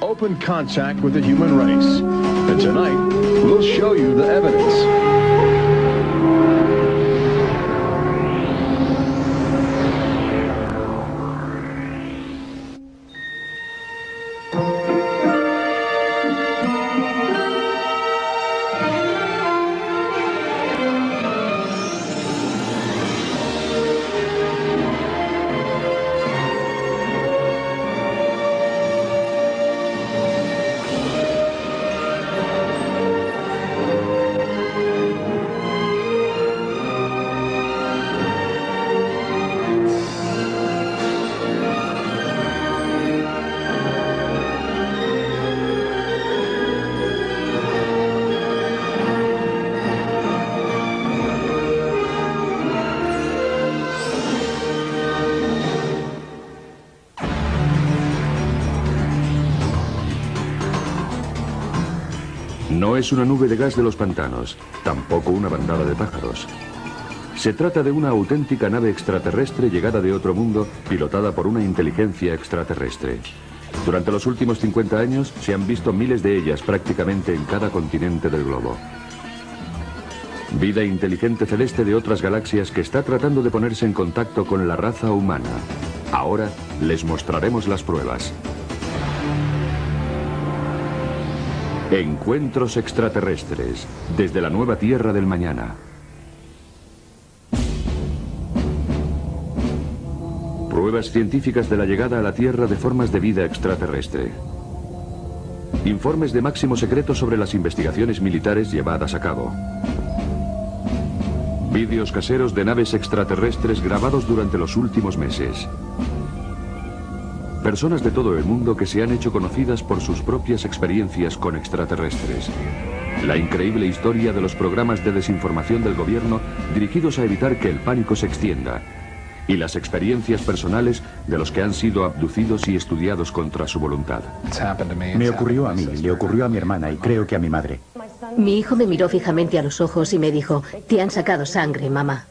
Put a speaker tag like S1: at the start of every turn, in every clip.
S1: open contact with the human race. And tonight, we'll show you the evidence.
S2: No es una nube de gas de los pantanos, tampoco una bandada de pájaros. Se trata de una auténtica nave extraterrestre llegada de otro mundo, pilotada por una inteligencia extraterrestre. Durante los últimos 50 años se han visto miles de ellas prácticamente en cada continente del globo. Vida inteligente celeste de otras galaxias que está tratando de ponerse en contacto con la raza humana. Ahora les mostraremos las pruebas. Encuentros extraterrestres, desde la nueva Tierra del mañana. Pruebas científicas de la llegada a la Tierra de formas de vida extraterrestre. Informes de máximo secreto sobre las investigaciones militares llevadas a cabo. Vídeos caseros de naves extraterrestres grabados durante los últimos meses. Personas de todo el mundo que se han hecho conocidas por sus propias experiencias con extraterrestres. La increíble historia de los programas de desinformación del gobierno dirigidos a evitar que el pánico se extienda. Y las experiencias personales de los que han sido abducidos y estudiados contra su voluntad.
S3: Me ocurrió a mí, le ocurrió a mi hermana y creo que a mi madre.
S4: Mi hijo me miró fijamente a los ojos y me dijo: te han sacado sangre, mamá.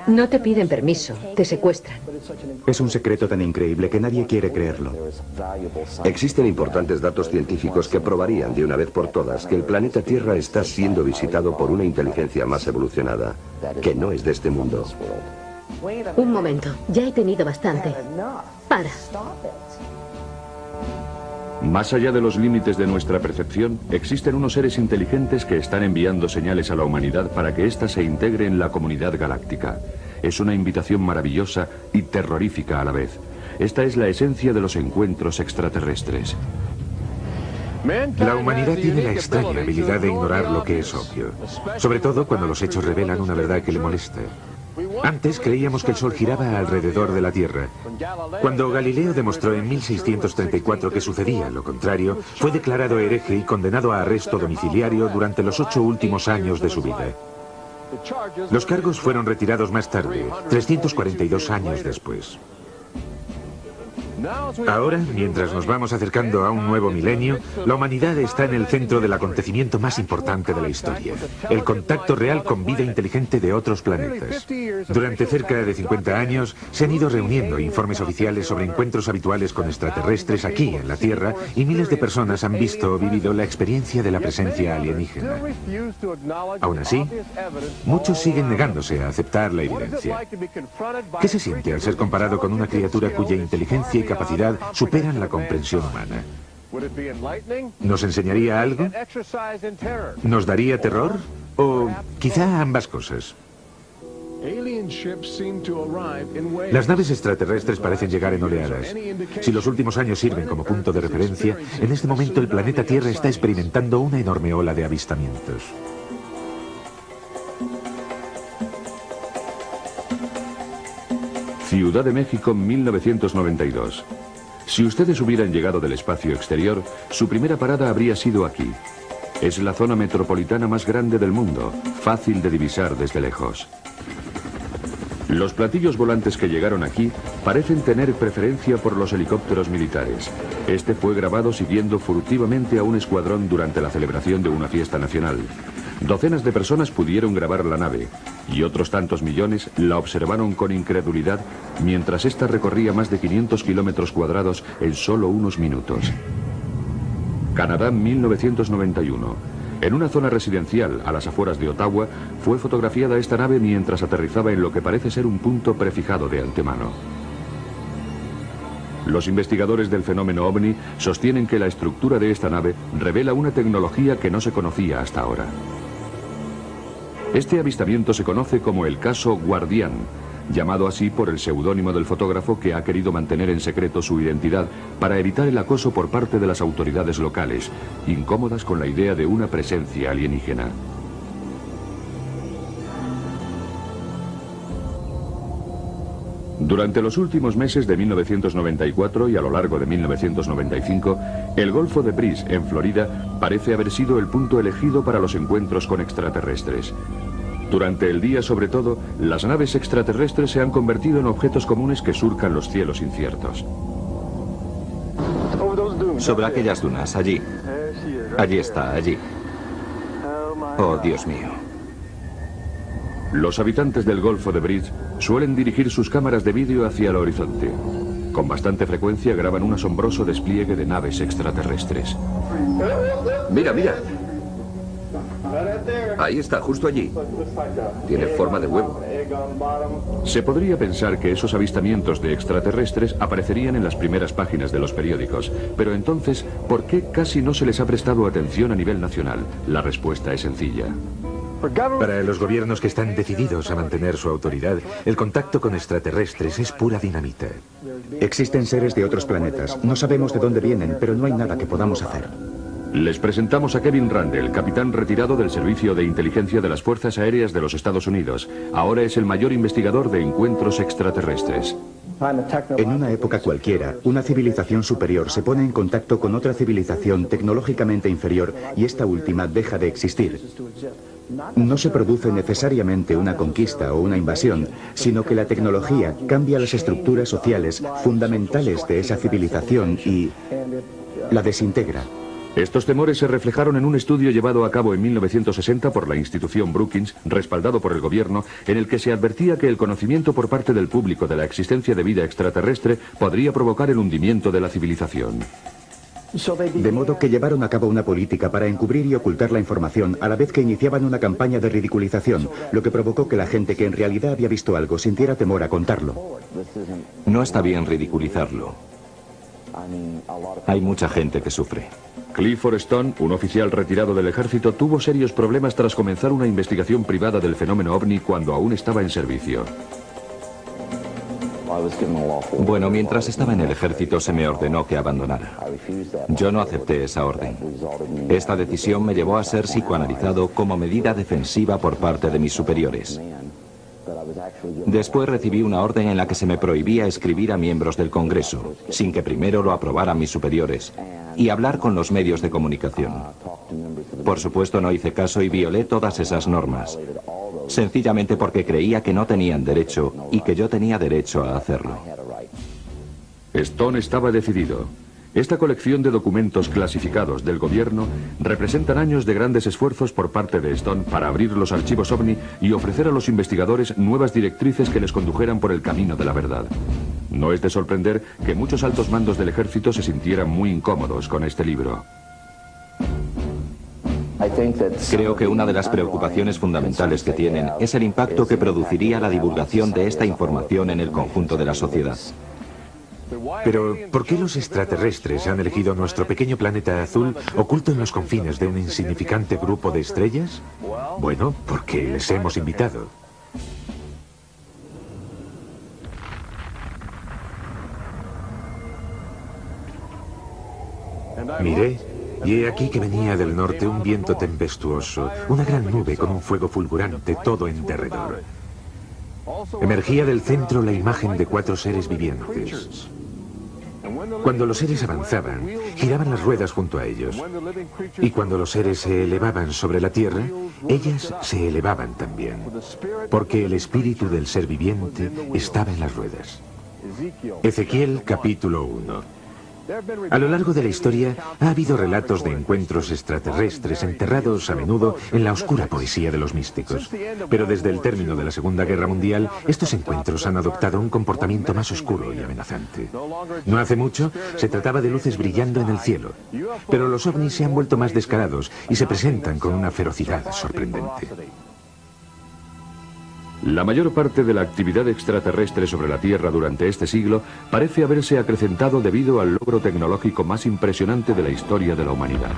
S5: No te piden permiso, te secuestran.
S3: Es un secreto tan increíble que nadie quiere creerlo.
S6: Existen importantes datos científicos que probarían de una vez por todas que el planeta Tierra está siendo visitado por una inteligencia más evolucionada, que no es de este mundo.
S4: Un momento, ya he tenido bastante. Para.
S2: Más allá de los límites de nuestra percepción, existen unos seres inteligentes que están enviando señales a la humanidad para que ésta se integre en la comunidad galáctica. Es una invitación maravillosa y terrorífica a la vez. Esta es la esencia de los encuentros extraterrestres.
S7: La humanidad tiene la extraña habilidad de ignorar lo que es obvio, sobre todo cuando los hechos revelan una verdad que le molesta. Antes creíamos que el Sol giraba alrededor de la Tierra. Cuando Galileo demostró en 1634 que sucedía lo contrario, fue declarado hereje y condenado a arresto domiciliario durante los 8 últimos años de su vida. Los cargos fueron retirados más tarde, 342 años después. Ahora, mientras nos vamos acercando a un nuevo milenio, la humanidad está en el centro del acontecimiento más importante de la historia, el contacto real con vida inteligente de otros planetas. Durante cerca de 50 años se han ido reuniendo informes oficiales sobre encuentros habituales con extraterrestres aquí en la Tierra y miles de personas han visto o vivido la experiencia de la presencia alienígena. Aún así, muchos siguen negándose a aceptar la evidencia. ¿Qué se siente al ser comparado con una criatura cuya inteligencia y capacidad superan la comprensión humana? ¿Nos enseñaría algo? ¿Nos daría terror? ¿O quizá ambas cosas? Las naves extraterrestres parecen llegar en oleadas. Si los últimos años sirven como punto de referencia, en este momento el planeta Tierra está experimentando una enorme ola de avistamientos.
S2: Ciudad de México, 1992. Si ustedes hubieran llegado del espacio exterior, su primera parada habría sido aquí. Es la zona metropolitana más grande del mundo, fácil de divisar desde lejos. Los platillos volantes que llegaron aquí parecen tener preferencia por los helicópteros militares. Este fue grabado siguiendo furtivamente a un escuadrón durante la celebración de una fiesta nacional. Docenas de personas pudieron grabar la nave y otros tantos millones la observaron con incredulidad mientras ésta recorría más de 500 kilómetros cuadrados en solo unos minutos. Canadá, 1991. En una zona residencial a las afueras de Ottawa fue fotografiada esta nave mientras aterrizaba en lo que parece ser un punto prefijado de antemano. Los investigadores del fenómeno OVNI sostienen que la estructura de esta nave revela una tecnología que no se conocía hasta ahora. Este avistamiento se conoce como el caso Guardián, llamado así por el seudónimo del fotógrafo que ha querido mantener en secreto su identidad para evitar el acoso por parte de las autoridades locales, incómodas con la idea de una presencia alienígena. Durante los últimos meses de 1994 y a lo largo de 1995, el Golfo de Brice, en Florida, parece haber sido el punto elegido para los encuentros con extraterrestres. Durante el día, sobre todo, las naves extraterrestres se han convertido en objetos comunes que surcan los cielos inciertos.
S8: Sobre aquellas dunas, allí. Allí está, allí. Oh, Dios mío.
S2: Los habitantes del Golfo de Brice suelen dirigir sus cámaras de vídeo hacia el horizonte. Con bastante frecuencia graban un asombroso despliegue de naves extraterrestres.
S6: Mira, mira. Ahí está, justo allí. Tiene forma de huevo.
S2: Se podría pensar que esos avistamientos de extraterrestres aparecerían en las primeras páginas de los periódicos, pero entonces, ¿por qué casi no se les ha prestado atención a nivel nacional? La respuesta es sencilla.
S7: Para los gobiernos que están decididos a mantener su autoridad, el contacto con extraterrestres es pura dinamita.
S3: Existen seres de otros planetas. No sabemos de dónde vienen, pero no hay nada que podamos hacer.
S2: Les presentamos a Kevin Randle, capitán retirado del Servicio de Inteligencia de las Fuerzas Aéreas de los Estados Unidos. Ahora es el mayor investigador de encuentros extraterrestres.
S3: En una época cualquiera, una civilización superior se pone en contacto con otra civilización tecnológicamente inferior y esta última deja de existir. No se produce necesariamente una conquista o una invasión, sino que la tecnología cambia las estructuras sociales fundamentales de esa civilización y la desintegra.
S2: Estos temores se reflejaron en un estudio llevado a cabo en 1960 por la institución Brookings, respaldado por el gobierno, en el que se advertía que el conocimiento por parte del público de la existencia de vida extraterrestre podría provocar el hundimiento de la civilización.
S3: De modo que llevaron a cabo una política para encubrir y ocultar la información, a la vez que iniciaban una campaña de ridiculización, lo que provocó que la gente que en realidad había visto algo sintiera temor a contarlo.
S8: No está bien ridiculizarlo. Hay mucha gente que sufre.
S2: Clifford Stone, un oficial retirado del ejército, tuvo serios problemas tras comenzar una investigación privada del fenómeno OVNI cuando aún estaba en servicio.
S8: Bueno, mientras estaba en el ejército se me ordenó que abandonara. Yo no acepté esa orden. Esta decisión me llevó a ser psicoanalizado como medida defensiva por parte de mis superiores. Después recibí una orden en la que se me prohibía escribir a miembros del Congreso, sin que primero lo aprobaran mis superiores, y hablar con los medios de comunicación. Por supuesto no hice caso y violé todas esas normas, sencillamente porque creía que no tenían derecho y que yo tenía derecho a hacerlo.
S2: Stone estaba decidido. Esta colección de documentos clasificados del gobierno representan años de grandes esfuerzos por parte de Stone para abrir los archivos OVNI y ofrecer a los investigadores nuevas directrices que les condujeran por el camino de la verdad. No es de sorprender que muchos altos mandos del ejército se sintieran muy incómodos con este libro.
S8: Creo que una de las preocupaciones fundamentales que tienen es el impacto que produciría la divulgación de esta información en el conjunto de la sociedad.
S7: Pero, ¿por qué los extraterrestres han elegido nuestro pequeño planeta azul oculto en los confines de un insignificante grupo de estrellas? Bueno, porque les hemos invitado. Miré, y he aquí que venía del norte un viento tempestuoso, una gran nube con un fuego fulgurante todo en derredor. Emergía del centro la imagen de 4 seres vivientes. Cuando los seres avanzaban, giraban las ruedas junto a ellos. Y cuando los seres se elevaban sobre la tierra, ellas se elevaban también, porque el espíritu del ser viviente estaba en las ruedas. Ezequiel capítulo 1. A lo largo de la historia ha habido relatos de encuentros extraterrestres enterrados a menudo en la oscura poesía de los místicos. Pero desde el término de la Segunda Guerra Mundial, estos encuentros han adoptado un comportamiento más oscuro y amenazante. No hace mucho se trataba de luces brillando en el cielo, pero los ovnis se han vuelto más descarados y se presentan con una ferocidad sorprendente.
S2: La mayor parte de la actividad extraterrestre sobre la Tierra durante este siglo parece haberse acrecentado debido al logro tecnológico más impresionante de la historia de la humanidad.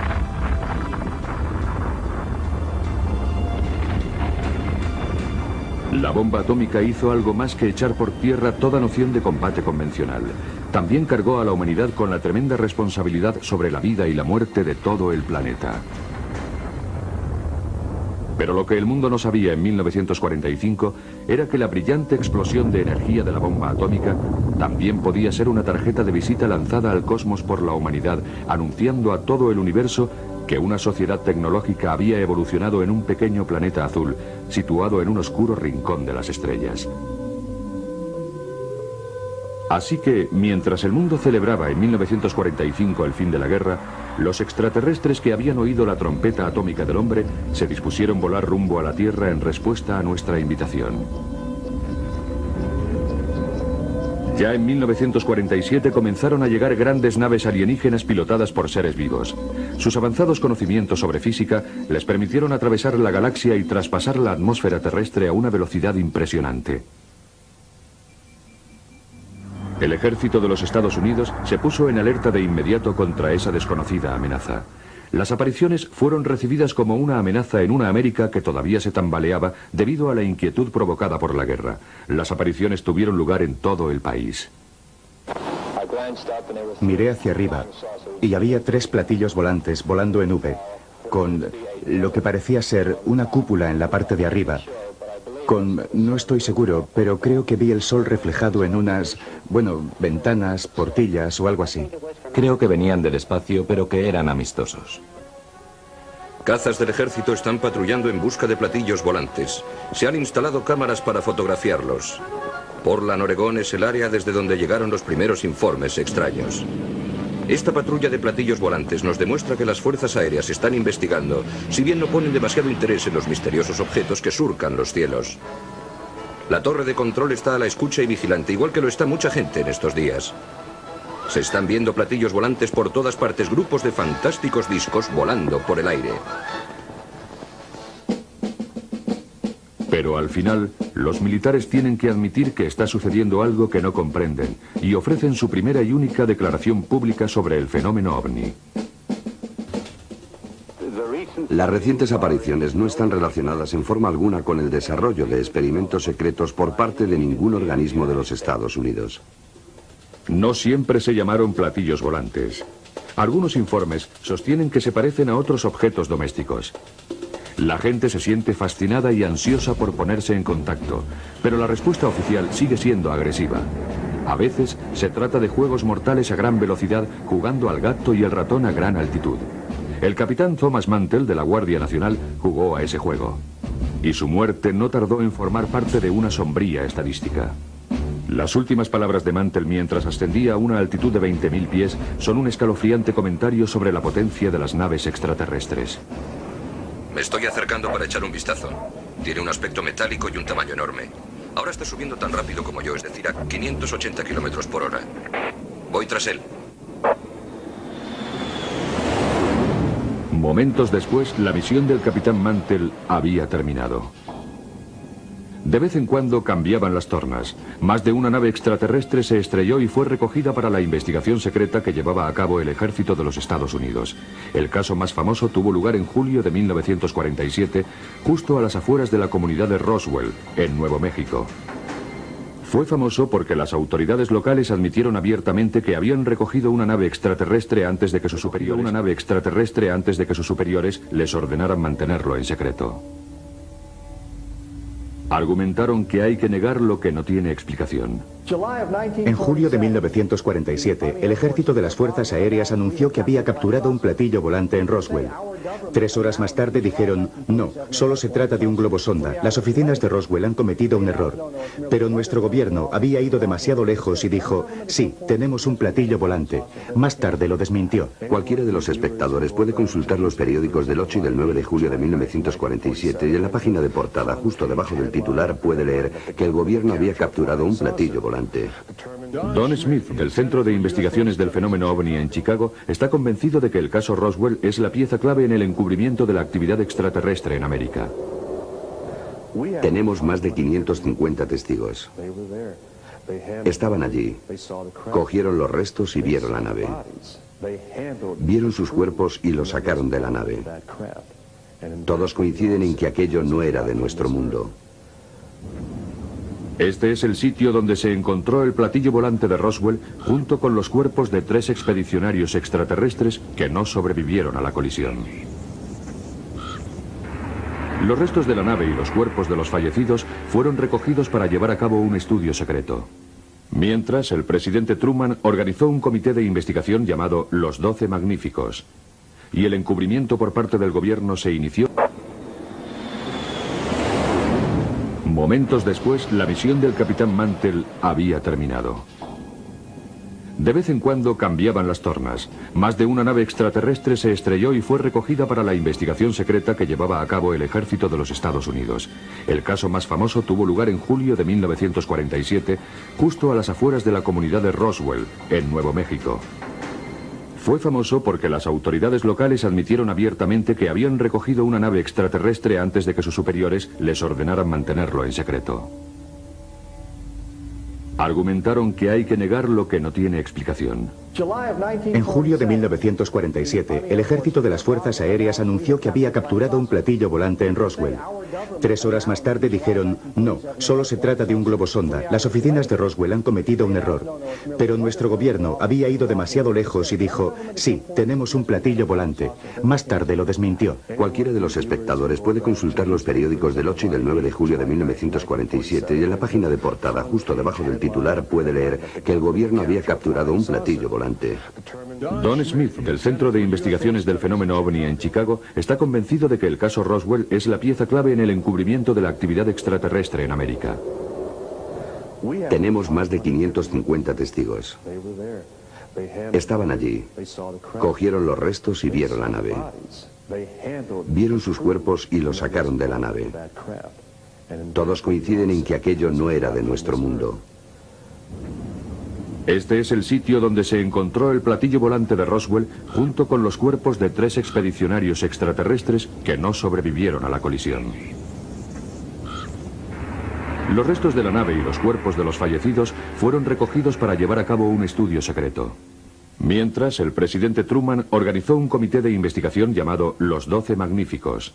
S2: La bomba atómica hizo algo más que echar por tierra toda noción de combate convencional. También cargó a la humanidad con la tremenda responsabilidad sobre la vida y la muerte de todo el planeta. Pero lo que el mundo no sabía en 1945 era que la brillante explosión de energía de la bomba atómica también podía ser una tarjeta de visita lanzada al cosmos por la humanidad, anunciando a todo el universo que una sociedad tecnológica había evolucionado en un pequeño planeta azul, situado en un oscuro rincón de las estrellas. Así que, mientras el mundo celebraba en 1945 el fin de la guerra, los extraterrestres que habían oído la trompeta atómica del hombre se dispusieron volar rumbo a la Tierra en respuesta a nuestra invitación. Ya en 1947 comenzaron a llegar grandes naves alienígenas pilotadas por seres vivos. Sus avanzados conocimientos sobre física les permitieron atravesar la galaxia y traspasar la atmósfera terrestre a una velocidad impresionante. El ejército de los Estados Unidos se puso en alerta de inmediato contra esa desconocida amenaza. Las apariciones fueron recibidas como una amenaza en una América que todavía se tambaleaba debido a la inquietud provocada por la guerra. Las apariciones tuvieron lugar en todo el país.
S3: Miré hacia arriba y había 3 platillos volantes volando en V, con lo que parecía ser una cúpula en la parte de arriba. No estoy seguro, pero creo que vi el sol reflejado en unas, ventanas, portillas o algo así.
S8: Creo que venían del espacio, pero que eran amistosos.
S6: Cazas del ejército están patrullando en busca de platillos volantes. Se han instalado cámaras para fotografiarlos. Portland, Oregón es el área desde donde llegaron los primeros informes extraños. Esta patrulla de platillos volantes nos demuestra que las fuerzas aéreas están investigando, si bien no ponen demasiado interés en los misteriosos objetos que surcan los cielos. La torre de control está a la escucha y vigilante, igual que lo está mucha gente en estos días. Se están viendo platillos volantes por todas partes, grupos de fantásticos discos volando por el aire.
S2: Pero al final, los militares tienen que admitir que está sucediendo algo que no comprenden y ofrecen su primera y única declaración pública sobre el fenómeno ovni.
S6: Las recientes apariciones no están relacionadas en forma alguna con el desarrollo de experimentos secretos por parte de ningún organismo de los Estados Unidos.
S2: No siempre se llamaron platillos volantes. Algunos informes sostienen que se parecen a otros objetos domésticos. La gente se siente fascinada y ansiosa por ponerse en contacto, pero la respuesta oficial sigue siendo agresiva. A veces se trata de juegos mortales a gran velocidad jugando al gato y el ratón a gran altitud. El capitán Thomas Mantell de la Guardia Nacional jugó a ese juego. Y su muerte no tardó en formar parte de una sombría estadística. Las últimas palabras de Mantell mientras ascendía a una altitud de 20.000 pies son un escalofriante comentario sobre la potencia de las naves extraterrestres.
S6: Me estoy acercando para echar un vistazo. Tiene un aspecto metálico y un tamaño enorme. Ahora está subiendo tan rápido como yo, es decir, a 580 kilómetros por hora. Voy tras él.
S2: Momentos después, la misión del capitán Mantell había terminado. De vez en cuando cambiaban las tornas. Más de una nave extraterrestre se estrelló y fue recogida para la investigación secreta que llevaba a cabo el ejército de los Estados Unidos. El caso más famoso tuvo lugar en julio de 1947, justo a las afueras de la comunidad de Roswell, en Nuevo México. Fue famoso porque las autoridades locales admitieron abiertamente que habían recogido una nave extraterrestre antes de que sus superiores les ordenaran mantenerlo en secreto. Argumentaron que hay que negar lo que no tiene explicación.
S3: En julio de 1947, el ejército de las Fuerzas Aéreas anunció que había capturado un platillo volante en Roswell. 3 horas más tarde dijeron, no, solo se trata de un globo sonda. Las oficinas de Roswell han cometido un error. Pero nuestro gobierno había ido demasiado lejos y dijo, sí, tenemos un platillo volante. Más tarde lo desmintió.
S9: Cualquiera de los espectadores puede consultar los periódicos del 8 y del 9 de julio de 1947 y en la página de portada, justo debajo del titular, puede leer que el gobierno había capturado un platillo volante.
S2: Don Smith, del Centro de Investigaciones del Fenómeno OVNI en Chicago, está convencido de que el caso Roswell es la pieza clave en el encubrimiento de la actividad extraterrestre en América.
S9: Tenemos más de 550 testigos. Estaban allí, cogieron los restos y vieron la nave. Vieron sus cuerpos y los sacaron de la nave. Todos coinciden en que aquello no era de nuestro mundo.
S2: Este es el sitio donde se encontró el platillo volante de Roswell junto con los cuerpos de 3 expedicionarios extraterrestres que no sobrevivieron a la colisión. Los restos de la nave y los cuerpos de los fallecidos fueron recogidos para llevar a cabo un estudio secreto. Mientras, el presidente Truman organizó un comité de investigación llamado Los 12 Magníficos, y el encubrimiento por parte del gobierno se inició. Momentos después, la misión del capitán Mantell había terminado. De vez en cuando cambiaban las tornas. Más de una nave extraterrestre se estrelló y fue recogida para la investigación secreta que llevaba a cabo el ejército de los Estados Unidos. El caso más famoso tuvo lugar en julio de 1947, justo a las afueras de la comunidad de Roswell, en Nuevo México. Fue famoso porque las autoridades locales admitieron abiertamente que habían recogido una nave extraterrestre antes de que sus superiores les ordenaran mantenerlo en secreto. Argumentaron que hay que negar lo que no tiene explicación.
S3: En julio de 1947, el ejército de las Fuerzas Aéreas anunció que había capturado un platillo volante en Roswell. 3 horas más tarde dijeron, no, solo se trata de un globo sonda. Las oficinas de Roswell han cometido un error. Pero nuestro gobierno había ido demasiado lejos y dijo, sí, tenemos un platillo volante. Más tarde lo desmintió.
S9: Cualquiera de los espectadores puede consultar los periódicos del 8 y del 9 de julio de 1947 y en la página de portada, justo debajo del titular, puede leer que el gobierno había capturado un platillo volante.
S2: Don Smith, del Centro de Investigaciones del Fenómeno OVNI en Chicago, está convencido de que el caso Roswell es la pieza clave en el encubrimiento de la actividad extraterrestre en América.
S9: Tenemos más de 550 testigos. Estaban allí, cogieron los restos y vieron la nave. Vieron sus cuerpos y los sacaron de la nave. Todos coinciden en que aquello no era de nuestro mundo.
S2: Este es el sitio donde se encontró el platillo volante de Roswell junto con los cuerpos de 3 expedicionarios extraterrestres que no sobrevivieron a la colisión. Los restos de la nave y los cuerpos de los fallecidos fueron recogidos para llevar a cabo un estudio secreto. Mientras, el presidente Truman organizó un comité de investigación llamado Los 12 Magníficos,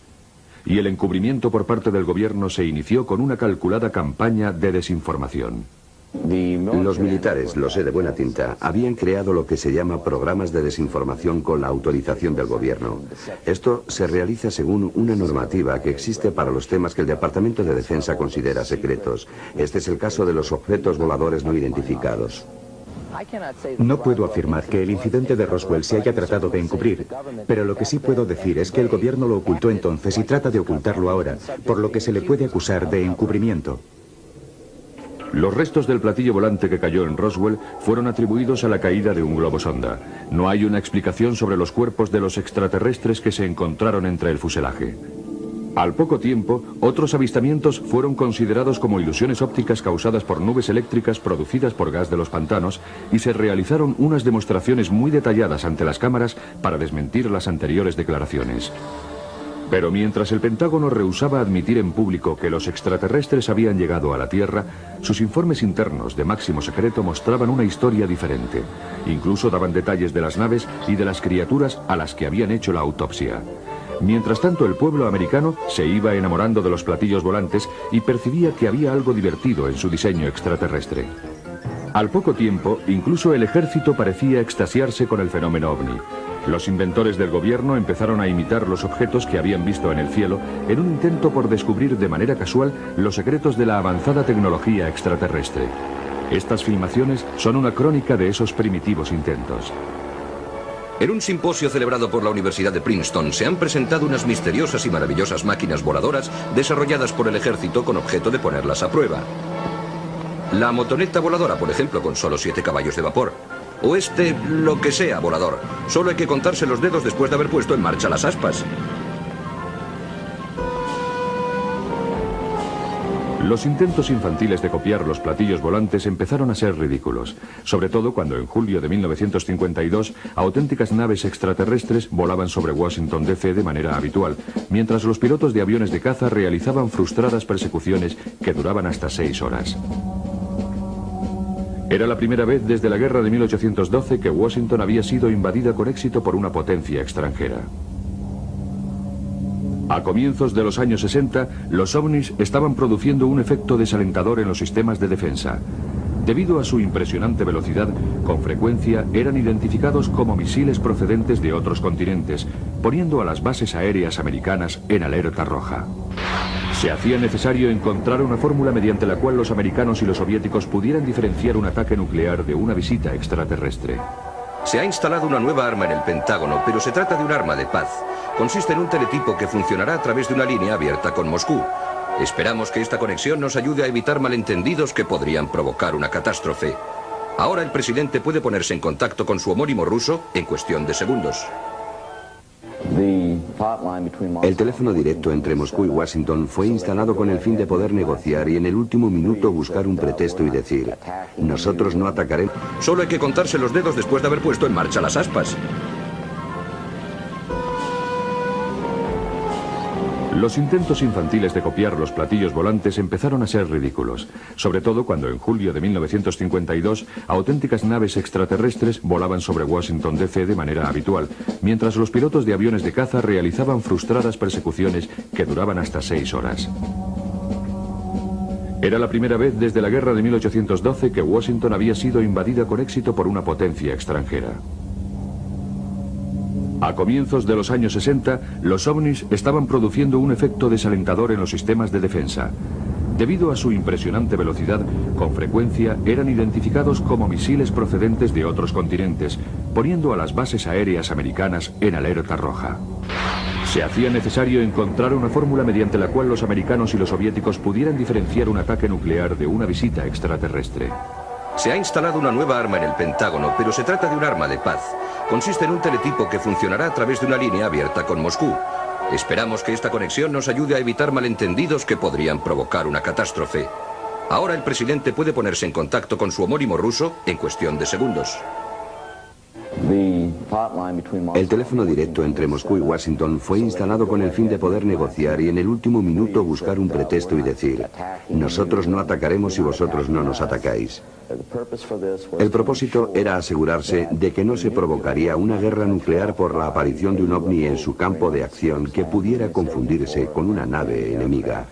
S2: y el encubrimiento por parte del gobierno se inició con una calculada campaña de desinformación.
S9: Los militares, lo sé de buena tinta, habían creado lo que se llama programas de desinformación con la autorización del gobierno. Esto se realiza según una normativa que existe para los temas que el Departamento de Defensa considera secretos. Este es el caso de los objetos voladores no identificados.
S3: No puedo afirmar que el incidente de Roswell se haya tratado de encubrir, pero lo que sí puedo decir es que el gobierno lo ocultó entonces y trata de ocultarlo ahora, por lo que se le puede acusar de encubrimiento.
S2: Los restos del platillo volante que cayó en Roswell fueron atribuidos a la caída de un globo sonda. No hay una explicación sobre los cuerpos de los extraterrestres que se encontraron entre el fuselaje. Al poco tiempo, otros avistamientos fueron considerados como ilusiones ópticas causadas por nubes eléctricas producidas por gas de los pantanos y se realizaron unas demostraciones muy detalladas ante las cámaras para desmentir las anteriores declaraciones. Pero mientras el Pentágono rehusaba admitir en público que los extraterrestres habían llegado a la Tierra, sus informes internos de máximo secreto mostraban una historia diferente. Incluso daban detalles de las naves y de las criaturas a las que habían hecho la autopsia. Mientras tanto, el pueblo americano se iba enamorando de los platillos volantes y percibía que había algo divertido en su diseño extraterrestre. Al poco tiempo, incluso el ejército parecía extasiarse con el fenómeno ovni. Los inventores del gobierno empezaron a imitar los objetos que habían visto en el cielo en un intento por descubrir de manera casual los secretos de la avanzada tecnología extraterrestre. Estas filmaciones son una crónica de esos primitivos intentos.
S6: En un simposio celebrado por la Universidad de Princeton se han presentado unas misteriosas y maravillosas máquinas voladoras desarrolladas por el ejército con objeto de ponerlas a prueba. La motoneta voladora, por ejemplo, con solo 7 caballos de vapor. O lo que sea volador. Solo hay que contarse los dedos después de haber puesto en marcha las aspas.
S2: Los intentos infantiles de copiar los platillos volantes empezaron a ser ridículos, sobre todo cuando en julio de 1952 auténticas naves extraterrestres volaban sobre Washington DC de manera habitual, mientras los pilotos de aviones de caza realizaban frustradas persecuciones que duraban hasta 6 horas. Era la primera vez desde la guerra de 1812 que Washington había sido invadida con éxito por una potencia extranjera. A comienzos de los años 60, los ovnis estaban produciendo un efecto desalentador en los sistemas de defensa. Debido a su impresionante velocidad, con frecuencia eran identificados como misiles procedentes de otros continentes, poniendo a las bases aéreas americanas en alerta roja. Se hacía necesario encontrar una fórmula mediante la cual los americanos y los soviéticos pudieran diferenciar un ataque nuclear de una visita extraterrestre.
S6: Se ha instalado una nueva arma en el Pentágono, pero se trata de un arma de paz. Consiste en un teletipo que funcionará a través de una línea abierta con Moscú. Esperamos que esta conexión nos ayude a evitar malentendidos que podrían provocar una catástrofe. Ahora el presidente puede ponerse en contacto con su homónimo ruso en cuestión de segundos.
S9: El teléfono directo entre Moscú y Washington fue instalado con el fin de poder negociar y en el último minuto buscar un pretexto y decir: nosotros no atacaremos.
S6: Solo hay que contarse los dedos después de haber puesto en marcha las aspas.
S2: Los intentos infantiles de copiar los platillos volantes empezaron a ser ridículos, sobre todo cuando en julio de 1952 auténticas naves extraterrestres volaban sobre Washington DC de manera habitual, mientras los pilotos de aviones de caza realizaban frustradas persecuciones que duraban hasta 6 horas. Era la primera vez desde la guerra de 1812 que Washington había sido invadida con éxito por una potencia extranjera. A comienzos de los años 60, los ovnis estaban produciendo un efecto desalentador en los sistemas de defensa. Debido a su impresionante velocidad, con frecuencia eran identificados como misiles procedentes de otros continentes, poniendo a las bases aéreas americanas en alerta roja. Se hacía necesario encontrar una fórmula mediante la cual los americanos y los soviéticos pudieran diferenciar un ataque nuclear de una visita extraterrestre.
S6: Se ha instalado una nueva arma en el Pentágono, pero se trata de un arma de paz. Consiste en un teletipo que funcionará a través de una línea abierta con Moscú. Esperamos que esta conexión nos ayude a evitar malentendidos que podrían provocar una catástrofe. Ahora el presidente puede ponerse en contacto con su homónimo ruso en cuestión de segundos.
S9: El teléfono directo entre Moscú y Washington fue instalado con el fin de poder negociar y en el último minuto buscar un pretexto y decir: nosotros no atacaremos si vosotros no nos atacáis. El propósito era asegurarse de que no se provocaría una guerra nuclear por la aparición de un ovni en su campo de acción que pudiera confundirse con una nave enemiga.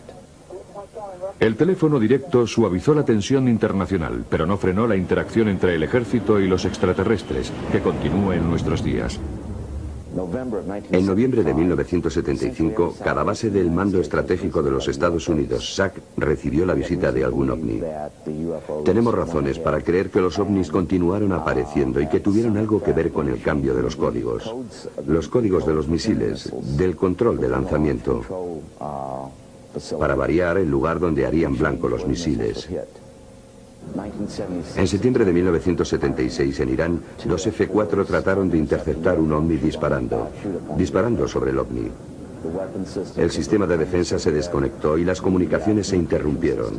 S2: El teléfono directo suavizó la tensión internacional, pero no frenó la interacción entre el ejército y los extraterrestres, que continúa en nuestros días.
S9: En noviembre de 1975, cada base del Mando Estratégico de los Estados Unidos, SAC, recibió la visita de algún ovni. Tenemos razones para creer que los ovnis continuaron apareciendo y que tuvieron algo que ver con el cambio de los códigos. Los códigos de los misiles, del control de lanzamiento. Para variar el lugar donde harían blanco los misiles. En septiembre de 1976 en Irán, los F-4 trataron de interceptar un ovni disparando sobre el ovni. El sistema de defensa se desconectó y las comunicaciones se interrumpieron.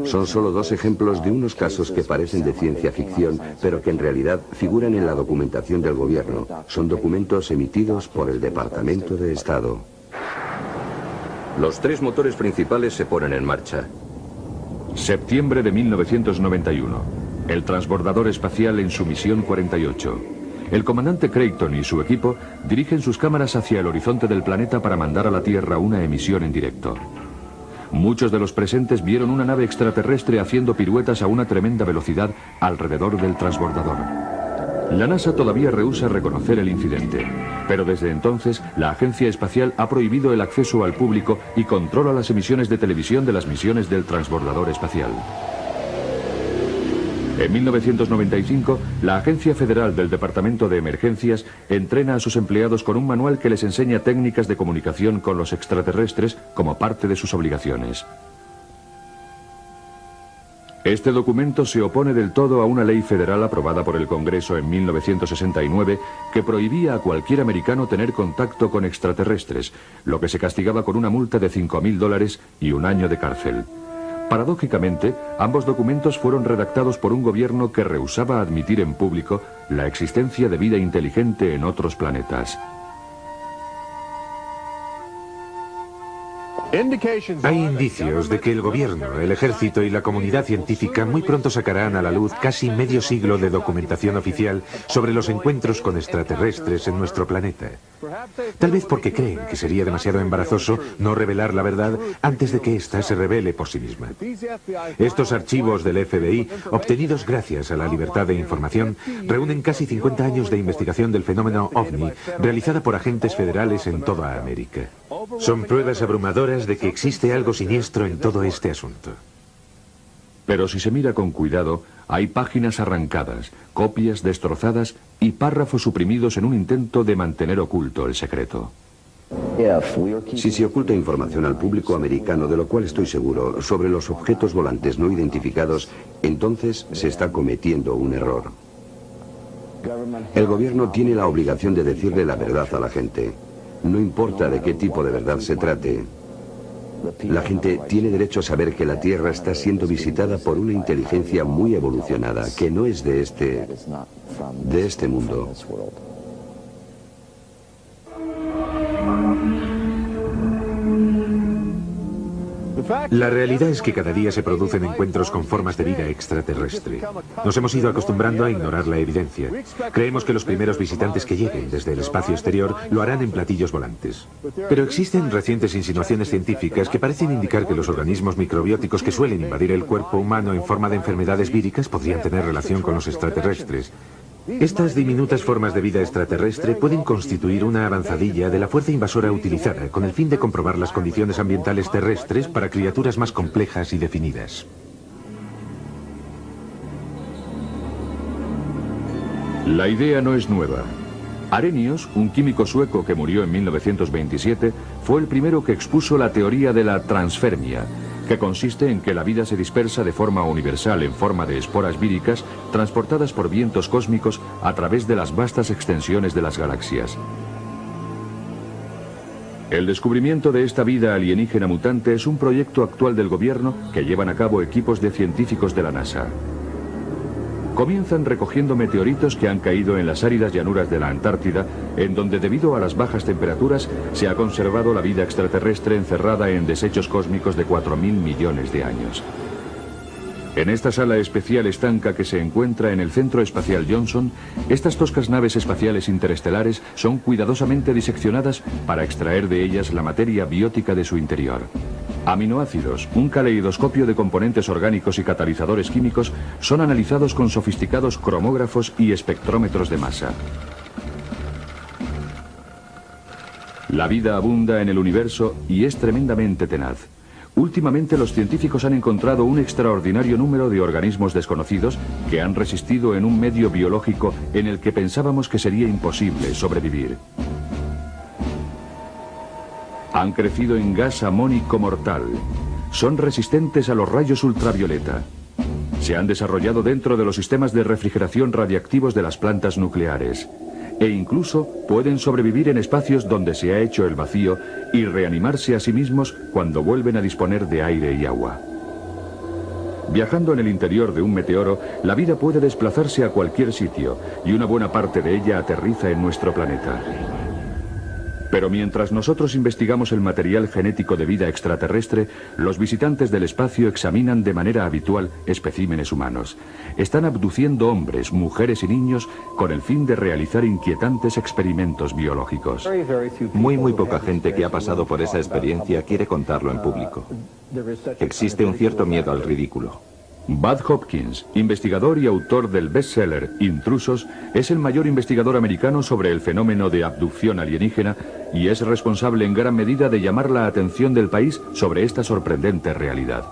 S9: Son solo 2 ejemplos de unos casos que parecen de ciencia ficción, pero que en realidad figuran en la documentación del gobierno. Son documentos emitidos por el Departamento de Estado.
S6: Los 3 motores principales se ponen en marcha.
S2: Septiembre de 1991. El transbordador espacial en su misión 48. El comandante Creighton y su equipo dirigen sus cámaras hacia el horizonte del planeta para mandar a la Tierra una emisión en directo. Muchos de los presentes vieron una nave extraterrestre haciendo piruetas a una tremenda velocidad alrededor del transbordador. La NASA todavía rehúsa reconocer el incidente, pero desde entonces la Agencia Espacial ha prohibido el acceso al público y controla las emisiones de televisión de las misiones del transbordador espacial. En 1995, la Agencia Federal del Departamento de Emergencias entrena a sus empleados con un manual que les enseña técnicas de comunicación con los extraterrestres como parte de sus obligaciones. Este documento se opone del todo a una ley federal aprobada por el Congreso en 1969 que prohibía a cualquier americano tener contacto con extraterrestres, lo que se castigaba con una multa de $5.000 y 1 año de cárcel. Paradójicamente, ambos documentos fueron redactados por un gobierno que rehusaba admitir en público la existencia de vida inteligente en otros planetas.
S7: Hay indicios de que el gobierno, el ejército y la comunidad científica muy pronto sacarán a la luz casi medio siglo de documentación oficial sobre los encuentros con extraterrestres en nuestro planeta. Tal vez porque creen que sería demasiado embarazoso no revelar la verdad antes de que ésta se revele por sí misma. Estos archivos del FBI, obtenidos gracias a la libertad de información, reúnen casi 50 años de investigación del fenómeno OVNI, realizada por agentes federales en toda América. Son pruebas abrumadoras de que existe algo siniestro en todo este asunto.
S2: Pero si se mira con cuidado, hay páginas arrancadas, copias destrozadas y párrafos suprimidos en un intento de mantener oculto el secreto.
S9: Si se oculta información al público americano, de lo cual estoy seguro, sobre los objetos volantes no identificados, entonces se está cometiendo un error. El gobierno tiene la obligación de decirle la verdad a la gente. No importa de qué tipo de verdad se trate. La gente tiene derecho a saber que la Tierra está siendo visitada por una inteligencia muy evolucionada, que no es de este mundo.
S7: La realidad es que cada día se producen encuentros con formas de vida extraterrestre. Nos hemos ido acostumbrando a ignorar la evidencia. Creemos que los primeros visitantes que lleguen desde el espacio exterior lo harán en platillos volantes. Pero existen recientes insinuaciones científicas que parecen indicar que los organismos microbióticos que suelen invadir el cuerpo humano en forma de enfermedades víricas podrían tener relación con los extraterrestres. Estas diminutas formas de vida extraterrestre pueden constituir una avanzadilla de la fuerza invasora utilizada con el fin de comprobar las condiciones ambientales terrestres para criaturas más complejas y definidas.
S2: La idea no es nueva. Arrhenius, un químico sueco que murió en 1927, fue el primero que expuso la teoría de la transfermia, que consiste en que la vida se dispersa de forma universal en forma de esporas víricas transportadas por vientos cósmicos a través de las vastas extensiones de las galaxias. El descubrimiento de esta vida alienígena mutante es un proyecto actual del gobierno que llevan a cabo equipos de científicos de la NASA. Comienzan recogiendo meteoritos que han caído en las áridas llanuras de la Antártida, en donde debido a las bajas temperaturas se ha conservado la vida extraterrestre encerrada en desechos cósmicos de 4.000 millones de años. En esta sala especial estanca que se encuentra en el Centro Espacial Johnson, estas toscas naves espaciales interestelares son cuidadosamente diseccionadas para extraer de ellas la materia biótica de su interior. Aminoácidos, un caleidoscopio de componentes orgánicos y catalizadores químicos son analizados con sofisticados cromógrafos y espectrómetros de masa. La vida abunda en el universo y es tremendamente tenaz. Últimamente los científicos han encontrado un extraordinario número de organismos desconocidos que han resistido en un medio biológico en el que pensábamos que sería imposible sobrevivir. Han crecido en gas amónico mortal. Son resistentes a los rayos ultravioleta. Se han desarrollado dentro de los sistemas de refrigeración radiactivos de las plantas nucleares. E incluso pueden sobrevivir en espacios donde se ha hecho el vacío y reanimarse a sí mismos cuando vuelven a disponer de aire y agua. Viajando en el interior de un meteoro, la vida puede desplazarse a cualquier sitio y una buena parte de ella aterriza en nuestro planeta. Pero mientras nosotros investigamos el material genético de vida extraterrestre, los visitantes del espacio examinan de manera habitual especímenes humanos. Están abduciendo hombres, mujeres y niños con el fin de realizar inquietantes experimentos biológicos.
S8: Muy poca gente que ha pasado por esa experiencia quiere contarlo en público. Existe un cierto miedo al ridículo.
S2: Bud Hopkins, investigador y autor del bestseller Intrusos, es el mayor investigador americano sobre el fenómeno de abducción alienígena y es responsable en gran medida de llamar la atención del país sobre esta sorprendente realidad.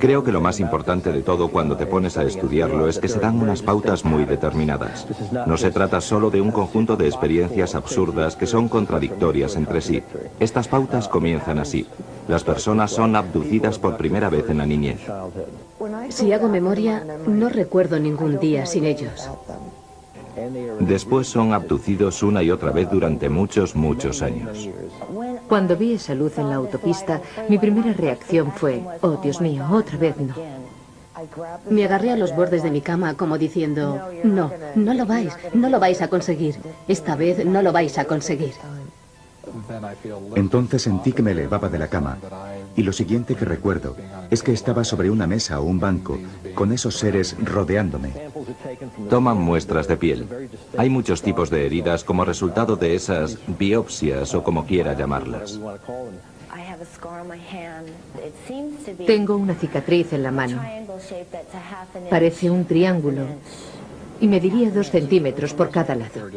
S8: Creo que lo más importante de todo cuando te pones a estudiarlo es que se dan unas pautas muy determinadas. No se trata solo de un conjunto de experiencias absurdas que son contradictorias entre sí. Estas pautas comienzan así. Las personas son abducidas por primera vez en la niñez.
S4: Si hago memoria, no recuerdo ningún día sin ellos.
S8: Después son abducidos una y otra vez durante muchos años.
S5: Cuando vi esa luz en la autopista, mi primera reacción fue, oh Dios mío, otra vez no.
S4: Me agarré a los bordes de mi cama como diciendo, no, no lo vais a conseguir. Esta vez no lo vais a conseguir.
S3: Entonces sentí que me elevaba de la cama. Y lo siguiente que recuerdo es que estaba sobre una mesa o un banco, con esos seres rodeándome.
S8: Toman muestras de piel. Hay muchos tipos de heridas como resultado de esas biopsias o como quiera llamarlas.
S5: Tengo una cicatriz en la mano. Parece un triángulo y mediría 2 centímetros por cada lado.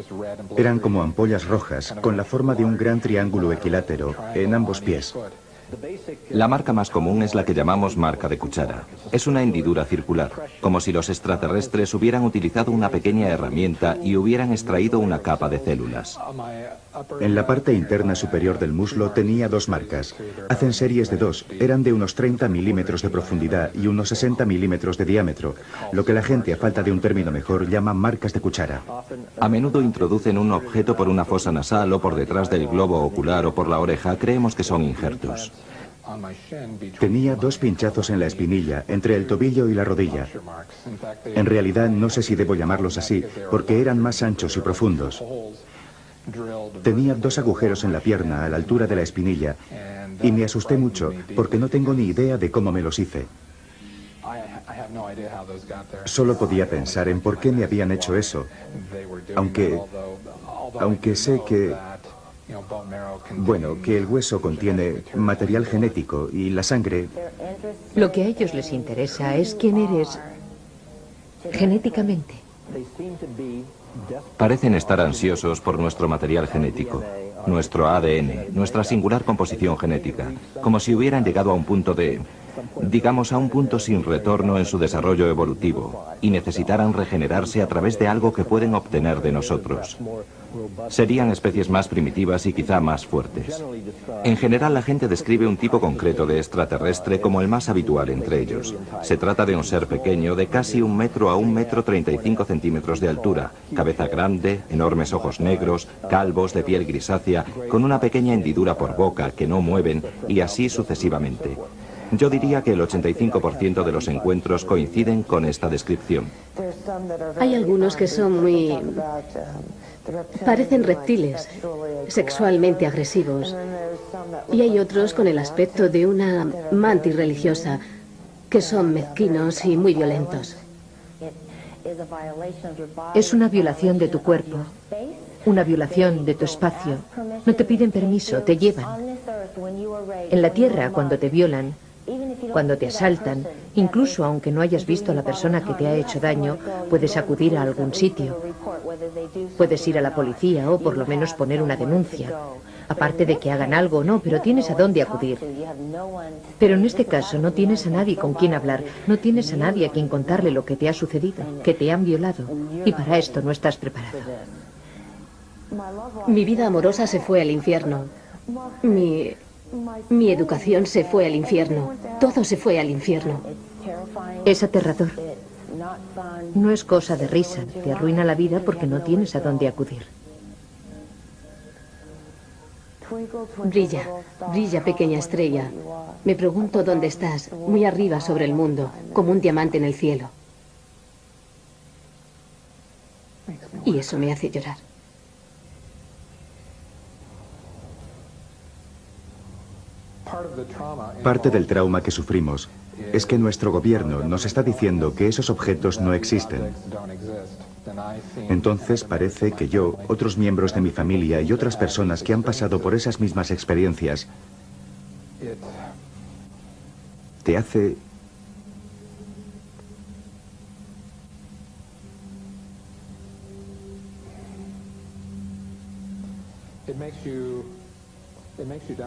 S3: Eran como ampollas rojas, con la forma de un gran triángulo equilátero en ambos pies.
S8: La marca más común es la que llamamos marca de cuchara. Es una hendidura circular, como si los extraterrestres hubieran utilizado una pequeña herramienta y hubieran extraído una capa de células.
S3: En la parte interna superior del muslo tenía 2 marcas. Hacen series de 2, eran de unos 30 milímetros de profundidad y unos 60 milímetros de diámetro, lo que la gente, a falta de un término mejor, llama marcas de cuchara.
S8: A menudo introducen un objeto por una fosa nasal o por detrás del globo ocular o por la oreja. Creemos que son injertos.
S3: Tenía 2 pinchazos en la espinilla, entre el tobillo y la rodilla. En realidad no sé si debo llamarlos así, porque eran más anchos y profundos. Tenía 2 agujeros en la pierna, a la altura de la espinilla, y me asusté mucho, porque no tengo ni idea de cómo me los hice. Solo podía pensar en por qué me habían hecho eso, aunque sé que... Bueno, que el hueso contiene material genético y la sangre...
S5: Lo que a ellos les interesa es quién eres genéticamente.
S8: Parecen estar ansiosos por nuestro material genético, nuestro ADN, nuestra singular composición genética, como si hubieran llegado a un punto digamos a un punto sin retorno en su desarrollo evolutivo y necesitaran regenerarse a través de algo que pueden obtener de nosotros. Serían especies más primitivas y quizá más fuertes. En general, la gente describe un tipo concreto de extraterrestre como el más habitual entre ellos. Se trata de un ser pequeño de casi 1 metro a 1,35 m de altura, cabeza grande, enormes ojos negros, calvos, de piel grisácea, con una pequeña hendidura por boca que no mueven y así sucesivamente. Yo diría que el 85% de los encuentros coinciden con esta descripción.
S4: Hay algunos que son muy... parecen reptiles, sexualmente agresivos. Y hay otros con el aspecto de una mantis religiosa, que son mezquinos y muy violentos.
S5: Es una violación de tu cuerpo, una violación de tu espacio. No te piden permiso, te llevan. En la Tierra, cuando te violan, cuando te asaltan, incluso aunque no hayas visto a la persona que te ha hecho daño, puedes acudir a algún sitio. Puedes ir a la policía o por lo menos poner una denuncia. Aparte de que hagan algo o no, pero tienes a dónde acudir. Pero en este caso no tienes a nadie con quien hablar, no tienes a nadie a quien contarle lo que te ha sucedido, que te han violado, y para esto no estás preparado.
S4: Mi vida amorosa se fue al infierno. Mi educación se fue al infierno. Todo se fue al infierno.
S5: Es aterrador. No es cosa de risa. Te arruina la vida porque no tienes a dónde acudir.
S4: Brilla, brilla, pequeña estrella. Me pregunto dónde estás, muy arriba sobre el mundo, como un diamante en el cielo. Y eso me hace llorar.
S3: Parte del trauma que sufrimos es que nuestro gobierno nos está diciendo que esos objetos no existen. Entonces parece que yo, otros miembros de mi familia y otras personas que han pasado por esas mismas experiencias, te hace...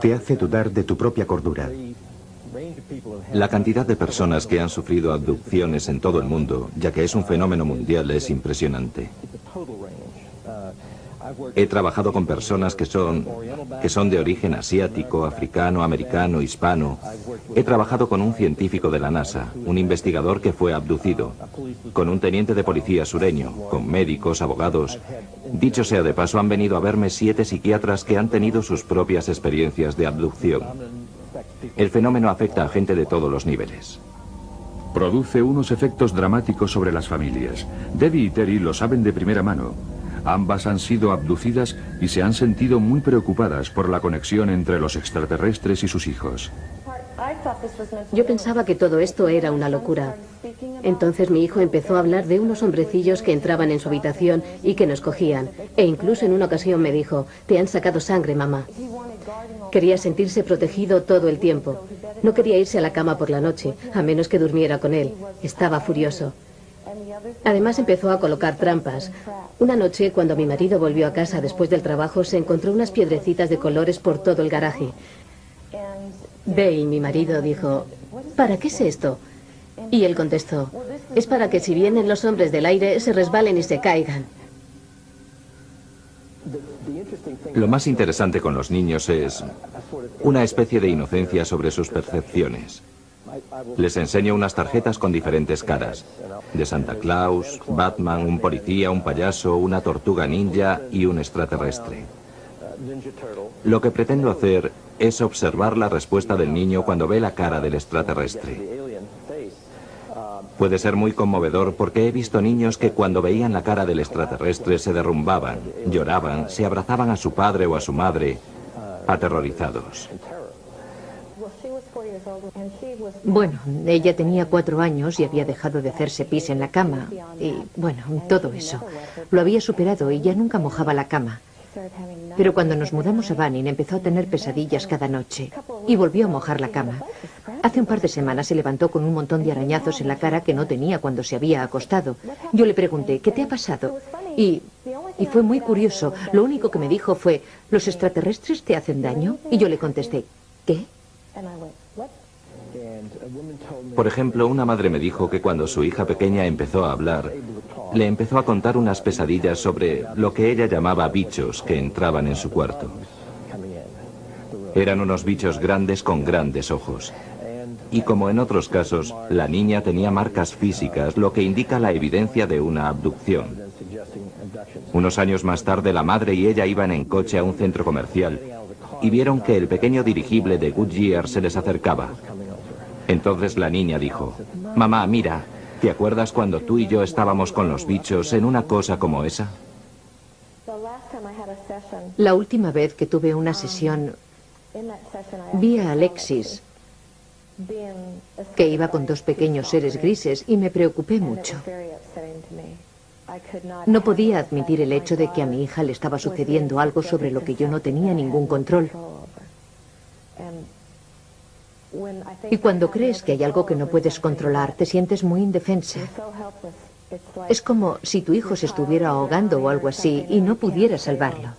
S3: te hace dudar de tu propia cordura.
S8: La cantidad de personas que han sufrido abducciones en todo el mundo, ya que es un fenómeno mundial, es impresionante. He trabajado con personas que son de origen asiático, africano, americano, hispano. He trabajado con un científico de la NASA, un investigador que fue abducido, con un teniente de policía sureño, con médicos, abogados. Dicho sea de paso, han venido a verme 7 psiquiatras que han tenido sus propias experiencias de abducción. El fenómeno afecta a gente de todos los niveles.
S2: Produce unos efectos dramáticos sobre las familias. Debbie y Terry lo saben de primera mano. Ambas han sido abducidas y se han sentido muy preocupadas por la conexión entre los extraterrestres y sus hijos.
S4: Yo pensaba que todo esto era una locura. Entonces mi hijo empezó a hablar de unos hombrecillos que entraban en su habitación y que nos cogían. E incluso en una ocasión me dijo, te han sacado sangre, mamá. Quería sentirse protegido todo el tiempo. No quería irse a la cama por la noche, a menos que durmiera con él. Estaba furioso. Además empezó a colocar trampas. Una noche, cuando mi marido volvió a casa después del trabajo, se encontró unas piedrecitas de colores por todo el garaje. Dale, mi marido, dijo, ¿para qué es esto? Y él contestó, es para que si vienen los hombres del aire se resbalen y se caigan.
S8: Lo más interesante con los niños es una especie de inocencia sobre sus percepciones. Les enseño unas tarjetas con diferentes caras, de Santa Claus, Batman, un policía, un payaso, una tortuga ninja y un extraterrestre. Lo que pretendo hacer es observar la respuesta del niño cuando ve la cara del extraterrestre. Puede ser muy conmovedor porque he visto niños que cuando veían la cara del extraterrestre se derrumbaban, lloraban, se abrazaban a su padre o a su madre, aterrorizados.
S5: Bueno, ella tenía 4 años y había dejado de hacerse pis en la cama. Y, bueno, todo eso. Lo había superado y ya nunca mojaba la cama. Pero cuando nos mudamos a Banning empezó a tener pesadillas cada noche y volvió a mojar la cama. Hace un par de semanas se levantó con un montón de arañazos en la cara que no tenía cuando se había acostado. Yo le pregunté, ¿qué te ha pasado? Y fue muy curioso. Lo único que me dijo fue, ¿los extraterrestres te hacen daño? Y yo le contesté, ¿qué?
S8: Por ejemplo, una madre me dijo que cuando su hija pequeña empezó a hablar, le empezó a contar unas pesadillas sobre lo que ella llamaba bichos que entraban en su cuarto. Eran unos bichos grandes con grandes ojos. Y como en otros casos, la niña tenía marcas físicas, lo que indica la evidencia de una abducción. Unos años más tarde, la madre y ella iban en coche a un centro comercial y vieron que el pequeño dirigible de Goodyear se les acercaba. Entonces la niña dijo, mamá, mira, ¿te acuerdas cuando tú y yo estábamos con los bichos en una cosa como esa?
S5: La última vez que tuve una sesión, vi a Alexis, que iba con 2 pequeños seres grises, y me preocupé mucho. No podía admitir el hecho de que a mi hija le estaba sucediendo algo sobre lo que yo no tenía ningún control. Y cuando crees que hay algo que no puedes controlar, te sientes muy indefensa. Es como si tu hijo se estuviera ahogando o algo así y no pudieras salvarlo.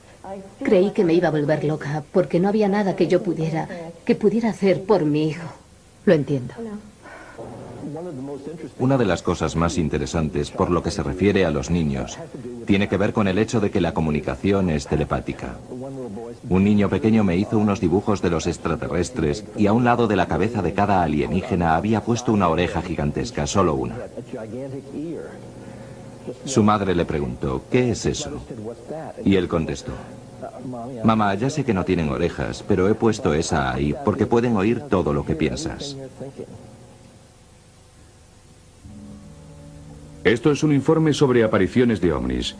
S4: Creí que me iba a volver loca porque no había nada que yo pudiera hacer por mi hijo.
S5: Lo entiendo.
S8: Una de las cosas más interesantes por lo que se refiere a los niños tiene que ver con el hecho de que la comunicación es telepática. Un niño pequeño me hizo unos dibujos de los extraterrestres y a un lado de la cabeza de cada alienígena había puesto una oreja gigantesca, solo una. Su madre le preguntó, ¿qué es eso? Y él contestó, mamá, ya sé que no tienen orejas, pero he puesto esa ahí porque pueden oír todo lo que piensas.
S2: Esto es un informe sobre apariciones de ovnis,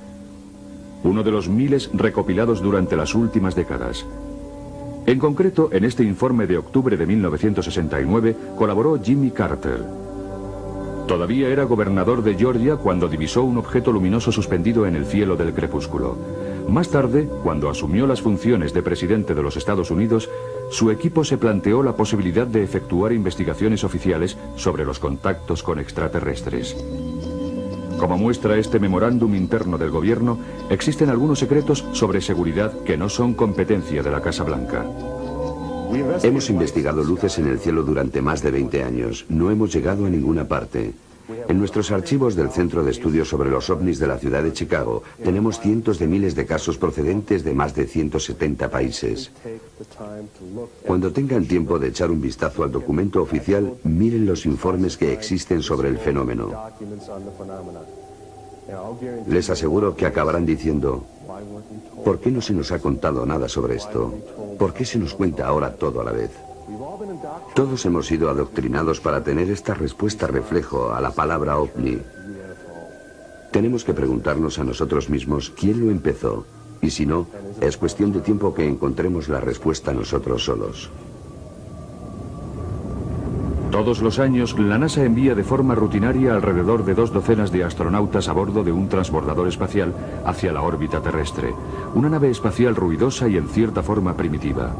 S2: uno de los miles recopilados durante las últimas décadas. En concreto, en este informe de octubre de 1969 colaboró Jimmy Carter. Todavía era gobernador de Georgia cuando divisó un objeto luminoso suspendido en el cielo del crepúsculo. Más tarde, cuando asumió las funciones de presidente de los Estados Unidos, su equipo se planteó la posibilidad de efectuar investigaciones oficiales sobre los contactos con extraterrestres. Como muestra este memorándum interno del gobierno, existen algunos secretos sobre seguridad que no son competencia de la Casa Blanca.
S9: Hemos investigado luces en el cielo durante más de 20 años. No hemos llegado a ninguna parte. En nuestros archivos del Centro de Estudios sobre los OVNIs de la ciudad de Chicago tenemos cientos de miles de casos procedentes de más de 170 países. Cuando tengan tiempo de echar un vistazo al documento oficial, miren los informes que existen sobre el fenómeno. Les aseguro que acabarán diciendo, ¿por qué no se nos ha contado nada sobre esto? ¿Por qué se nos cuenta ahora todo a la vez? Todos hemos sido adoctrinados para tener esta respuesta reflejo a la palabra ovni. Tenemos que preguntarnos a nosotros mismos quién lo empezó, y si no, es cuestión de tiempo que encontremos la respuesta nosotros solos.
S2: Todos los años, la NASA envía de forma rutinaria alrededor de 2 docenas de astronautas a bordo de un transbordador espacial hacia la órbita terrestre, una nave espacial ruidosa y en cierta forma primitiva.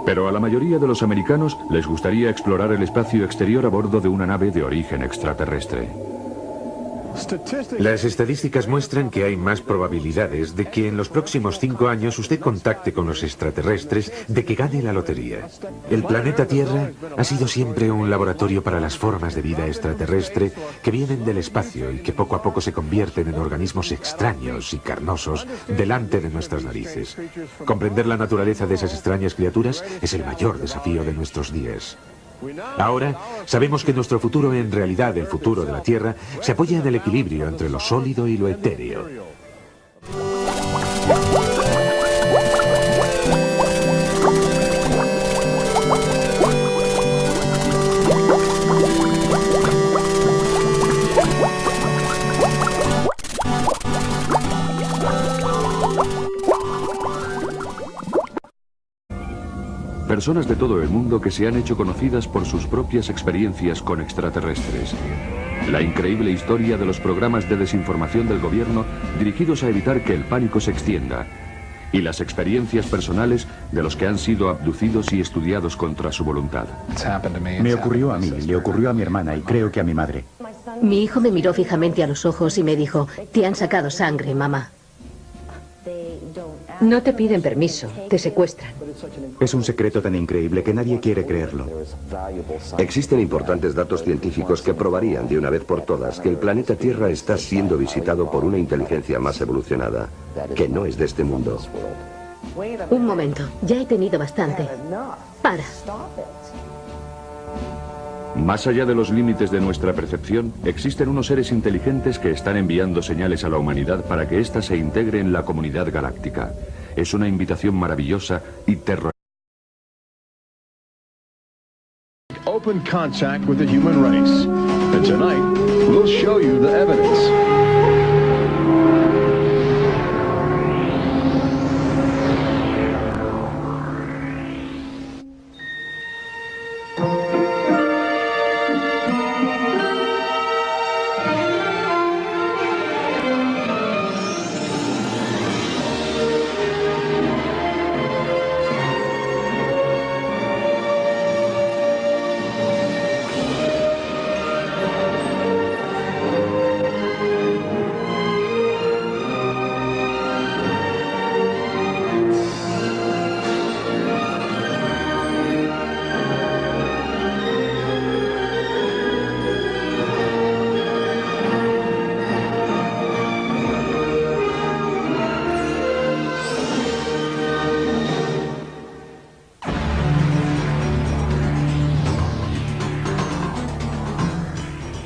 S2: Pero a la mayoría de los americanos les gustaría explorar el espacio exterior a bordo de una nave de origen extraterrestre.
S7: Las estadísticas muestran que hay más probabilidades de que en los próximos 5 años usted contacte con los extraterrestres de que gane la lotería. El planeta Tierra ha sido siempre un laboratorio para las formas de vida extraterrestre que vienen del espacio y que poco a poco se convierten en organismos extraños y carnosos delante de nuestras narices. Comprender la naturaleza de esas extrañas criaturas es el mayor desafío de nuestros días. Ahora sabemos que nuestro futuro, en realidad el futuro de la Tierra, se apoya en el equilibrio entre lo sólido y lo etéreo.
S2: Personas de todo el mundo que se han hecho conocidas por sus propias experiencias con extraterrestres. La increíble historia de los programas de desinformación del gobierno dirigidos a evitar que el pánico se extienda. Y las experiencias personales de los que han sido abducidos y estudiados contra su voluntad.
S3: Me ocurrió a mí, le ocurrió a mi hermana y creo que a mi madre.
S4: Mi hijo me miró fijamente a los ojos y me dijo, te han sacado sangre, mamá.
S5: No te piden permiso, te secuestran.
S3: Es un secreto tan increíble que nadie quiere creerlo.
S9: Existen importantes datos científicos que probarían de una vez por todas que el planeta Tierra está siendo visitado por una inteligencia más evolucionada, que no es de este mundo.
S4: Un momento, ya he tenido bastante. Para.
S2: Más allá de los límites de nuestra percepción, existen unos seres inteligentes que están enviando señales a la humanidad para que ésta se integre en la comunidad galáctica. Es una invitación maravillosa y terrorífica.
S1: Open contact with the human race. And tonight, we'll show you the evidence.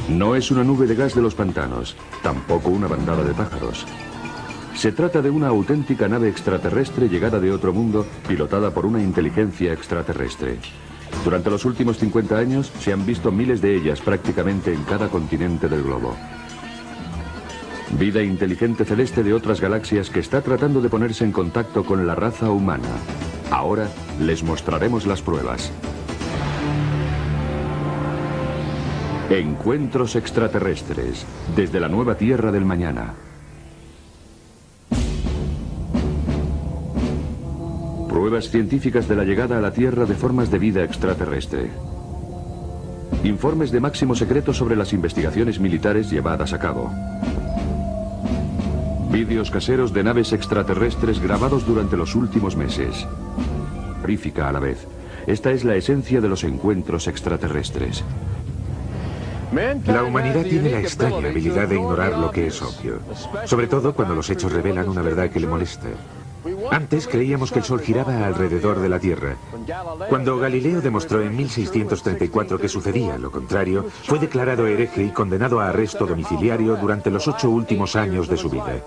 S2: No es una nube de gas de los pantanos, tampoco una bandada de pájaros. Se trata de una auténtica nave extraterrestre llegada de otro mundo, pilotada por una inteligencia extraterrestre. Durante los últimos 50 años se han visto miles de ellas prácticamente en cada continente del globo. Vida inteligente celeste de otras galaxias que está tratando de ponerse en contacto con la raza humana. Ahora les mostraremos las pruebas. Encuentros extraterrestres, desde la nueva Tierra del mañana. Pruebas científicas de la llegada a la Tierra de formas de vida extraterrestre. Informes de máximo secreto sobre las investigaciones militares llevadas a cabo. Vídeos caseros de naves extraterrestres grabados durante los últimos meses. Terrorífica a la vez. Esta es la esencia de los encuentros extraterrestres.
S7: La humanidad tiene la extraña habilidad de ignorar lo que es obvio, sobre todo cuando los hechos revelan una verdad que le molesta. Antes creíamos que el Sol giraba alrededor de la Tierra. Cuando Galileo demostró en 1634 que sucedía lo contrario, fue declarado hereje y condenado a arresto domiciliario durante los 8 últimos años de su vida.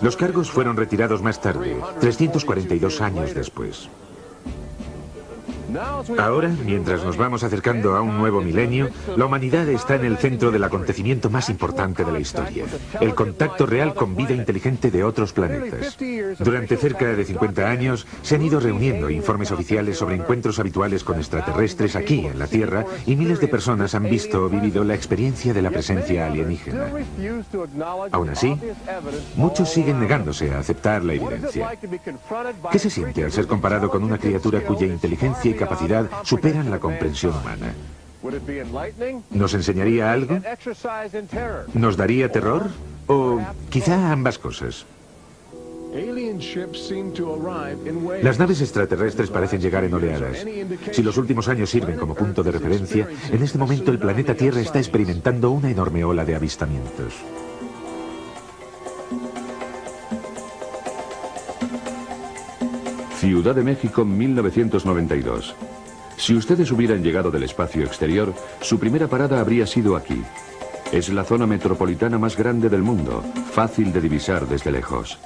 S7: Los cargos fueron retirados más tarde, 342 años después. Ahora, mientras nos vamos acercando a un nuevo milenio, la humanidad está en el centro del acontecimiento más importante de la historia, el contacto real con vida inteligente de otros planetas. Durante cerca de 50 años se han ido reuniendo informes oficiales sobre encuentros habituales con extraterrestres aquí en la Tierra y miles de personas han visto o vivido la experiencia de la presencia alienígena. Aún así, muchos siguen negándose a aceptar la evidencia. ¿Qué se siente al ser comparado con una criatura cuya inteligencia y capacidad superan la comprensión humana? ¿Nos enseñaría algo? ¿Nos daría terror? ¿O quizá ambas cosas? Las naves extraterrestres parecen llegar en oleadas. Si los últimos años sirven como punto de referencia, en este momento el planeta Tierra está experimentando una enorme ola de avistamientos.
S2: Ciudad de México, 1992. Si ustedes hubieran llegado del espacio exterior, su primera parada habría sido aquí. Es la zona metropolitana más grande del mundo, fácil de divisar desde lejos.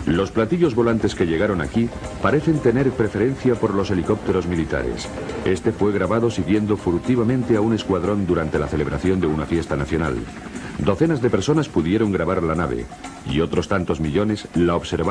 S2: Los platillos volantes que llegaron aquí parecen tener preferencia por los helicópteros militares. Este fue grabado siguiendo furtivamente a un escuadrón durante la celebración de una fiesta nacional. Docenas de personas pudieron grabar la nave y otros tantos millones la observaron.